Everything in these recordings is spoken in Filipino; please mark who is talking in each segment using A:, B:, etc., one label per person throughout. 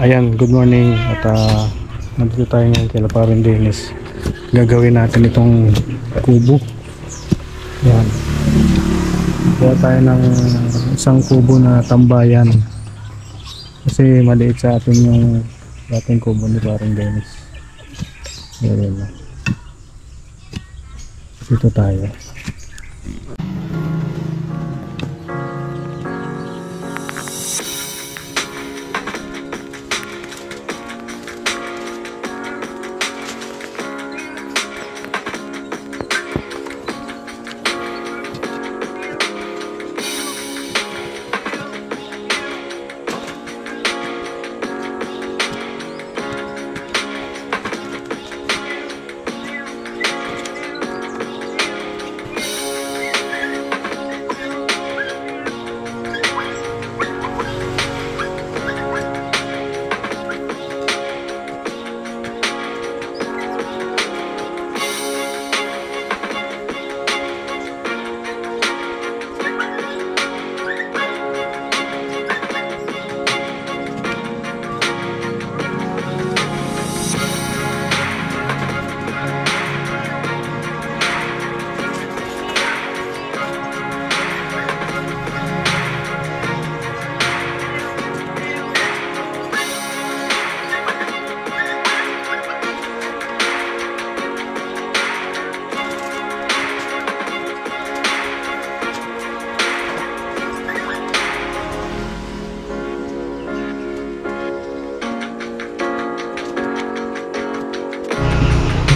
A: Ayan, good morning at nandito tayo ngayon kay Laparin Dennis. Gagawin natin itong kubo. Ayan. Gawa tayo ng isang kubo na tambayan. Kasi maliit sa atin yung dating kubo ni Laparin Dennis. Ayan. Dito tayo.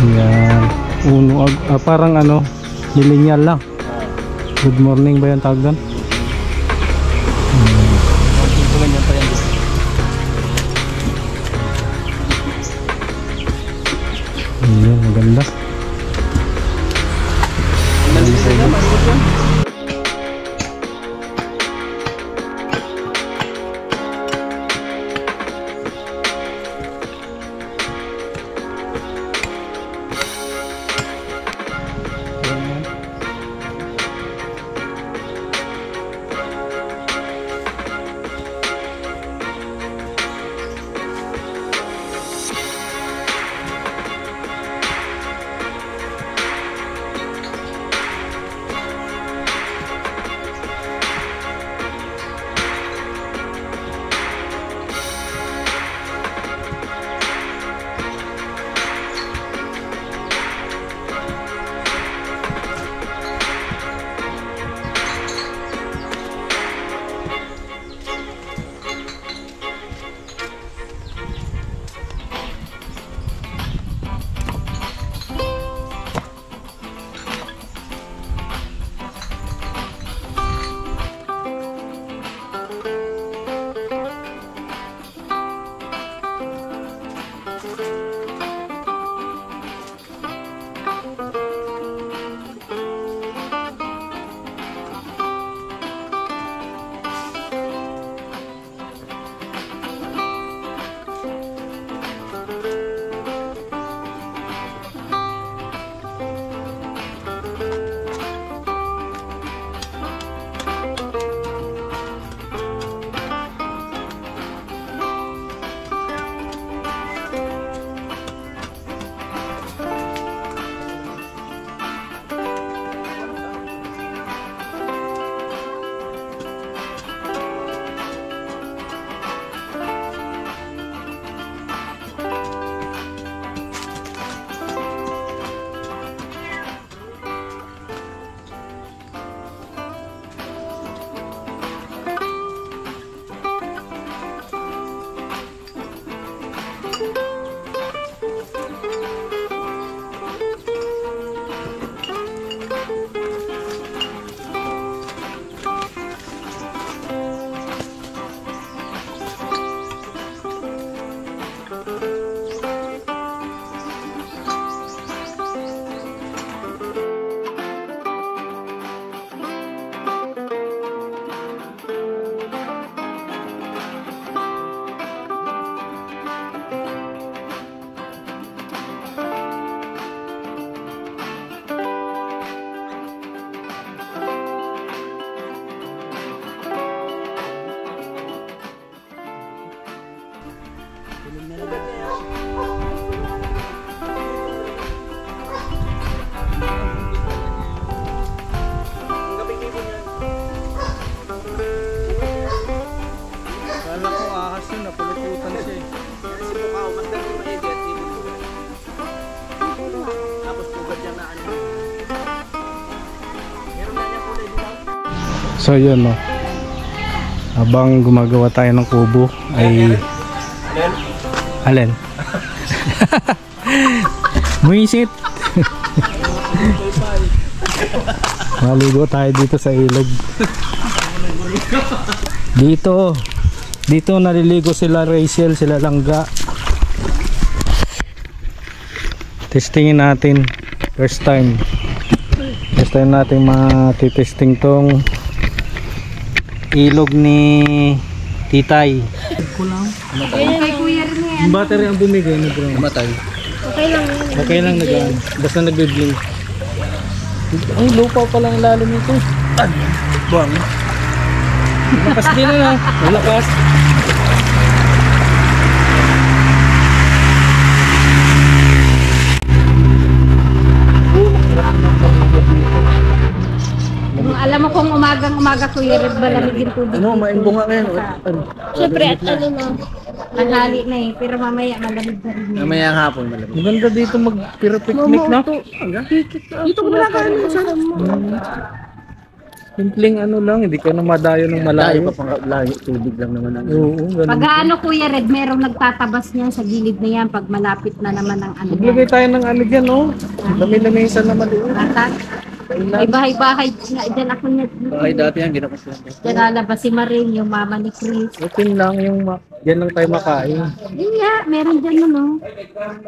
A: Yan. Parang ano, millennial lang. Good morning ba yung tawag doon? Ayan, maganda. Kala ko ahas yun, napulututan siya eh.
B: Tapos pugad yan na ano. Meron na niya kulay dito.
A: So yun no. Habang gumagawa tayo ng kubo ay alin? Muisit. Maligo tayo dito sa ilog. Dito naliligo sila Rachel, sila Langga. Testingin natin first time natin matitesting tong ilog ni Titay.
C: Kay Kuya rin yan.
A: Yung battery ang bumigay na bro.
B: Matay.
C: Okay lang.
A: Okay lang nagaan. Basta nagbe-blink. Ang lupa pa lang lalim nito. Buwang. Malakas din na. Malakas.
C: Alam mo kung umaga Kuya rin malamig yung tubig.
B: Ano, maing bunga ngayon.
C: Siyempre at ano na. Tanghali na eh. Pero mamaya malamig na rin.
B: Mamaya ang hapon malamig.
A: Maganda dito mag-picnic na.
C: Dito ko na kain mo sa
A: Simpleng ano lang, hindi ka na madayo ng
B: Layo
A: malayo.
B: pa pang layo. Tubig lang naman ang
A: Oo, ganun.
C: Pag ano Kuya Red, merong nagtatabas niyan sa gilid na yan pag malapit na naman ang ano.
A: Maglagay tayo ng ano dyan, oh. Dami-lamesa naman doon.
C: Rata. May bahay-bahay nga dyan ako niya.
B: Ay, dati yan, ginapas lang.
C: Dyan lalabas si Maring, yung mama ni Chris.
A: Open lang yung, dyan lang tayo makain.
C: Yun nga, meron dyan ano.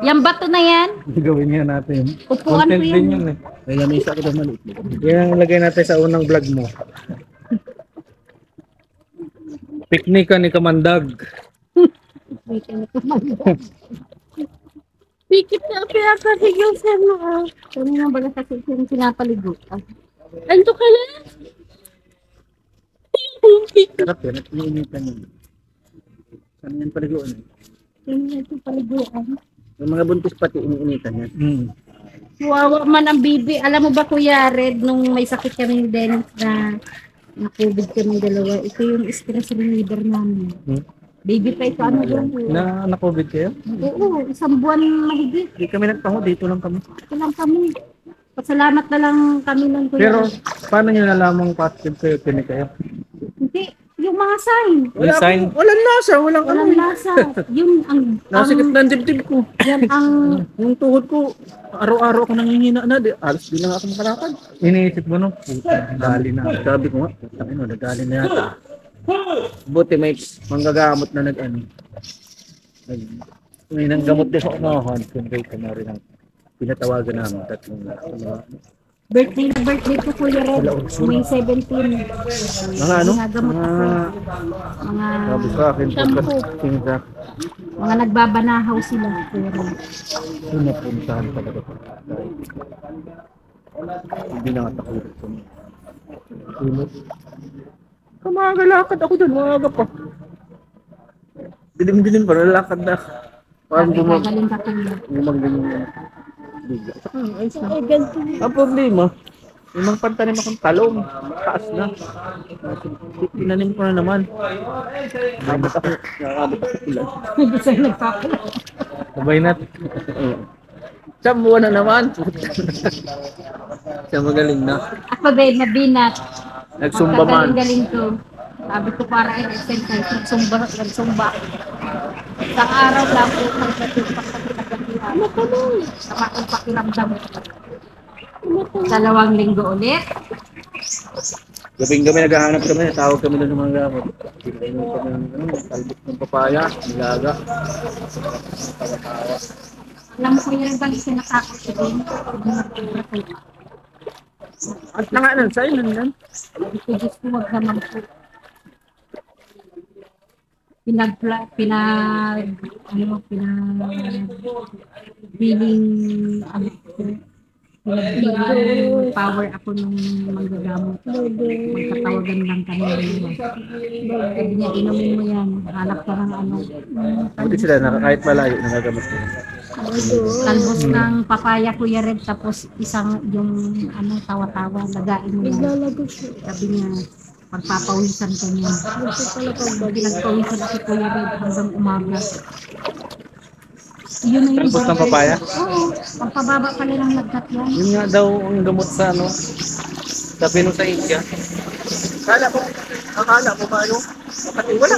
C: Yung bato na yan,
A: Gawin nga natin.
C: upuan ko
A: Content
C: yan.
A: din yun eh.
B: May lamisa ko daw maliit.
A: Yan ang lagay natin sa unang vlog mo. Picnic ka ni Kamandag.
C: Pikit na pinapasig yung sir mo. Ano nga baga kasi yung pinapaligo? Anto ka na?
B: Sarap yan, at iniinitan yun. Saan yan paliguan eh?
C: Yung paliguan.
B: Yung mga buntis pati iniinitan yan.
C: Wawa man ang bibi. Alam mo ba Kuya Red, nung may sakit kami ni Dennis na COVID kami dalawa, ito yung stress reliever namin. Baby pa ito, ano doon?
A: Na-COVID kayo?
C: Oo, isang buwan mahigit.
B: Hindi kami nagpango, dito lang kami.
C: Ito lang kami. Pasalamat na lang kami nun Kuya
A: Pero
C: Red.
A: paano nyo nalamang positive kayo, tinig kayo?
C: Hindi, yung mga sign.
A: Yung sign?
B: Walang lasa, walang ano.
C: Walang lasa. Yun ang...
B: Nasikip na ang dibdib ko.
C: Yan ang...
B: Yung tuhod ko, araw-araw ako nangihina na. Alas din lang ako makalakad.
A: Iniisip mo no? Puta, dali na.
B: Sabi ko nga, ano, nagali na yata. Buti may manggagamot na nag-ano. May nanggamot din sa unahan. Kung kayo na rin ang pinatawagan namin. Tatlong
C: Birthday ko Kuya Red. May 17.
B: mga ano?
C: Ginagamot ako. Mga...
B: Sabi sa akin,
C: Shampoo.
B: tingin
C: Mga nagbabanahaw sila Kuya Red.
B: pinapuntahan talaga. Hindi na natakulot ko. Kumagalakad ako doon, maaga pa. Dilim-dilim pa, lalakad na. Parang
C: Gagaling ka Kuya.
B: gumagdaling na. Bigla. Saka, ayos na. Ang problema, yung mga pantanim akong talong, taas na. Tinanim ko na naman. Nakabot ako pula.
C: Hindi sa'yo nagpapala.
A: Sabay na.
B: Siya buwan na naman. Siya magaling na.
C: Ako din, nabinat.
B: Nagsumba man.
C: Galing ko. Sabi ko para i-exercise. Nagsumba. Sa araw lang po, magkatupak sa pinagkakihan. Ano ka nun? Sama kong pakiramdam. 2 linggo ulit.
B: Gabing-gabi naghahanap kami, tawag kami doon ng mga gamot. Bigyan kami ng talbot ng papaya, nilaga.
C: Alam mo ko yung bang sinasakot ko din.
B: At na nga nun, sa'yo nun yan.
C: Sabi ko, Diyos ko, wag naman po. Billing, ano ko, Yung power ako nung manggagamot. Magkatawagan lang kami. Sabi niya, inumin mo yan. Hanap ka ng ano.
B: Buti sila, kahit malayo, nagagamot ko.
C: Talbos ng papaya, Kuya Red, tapos isang yung ano, tawa-tawa, lagain mo yan. Sabi niya, pagpapawisan ka niya. Pinagpawisan ako, Kuya Red, hanggang umaga. Yun na yung
B: Talbos ng papaya?
C: Oo, pagpababa pala ng lagnat yan.
B: Yun nga daw ang gamot sa ano, sabi nung sa India. Akala ko ba ano? Wala.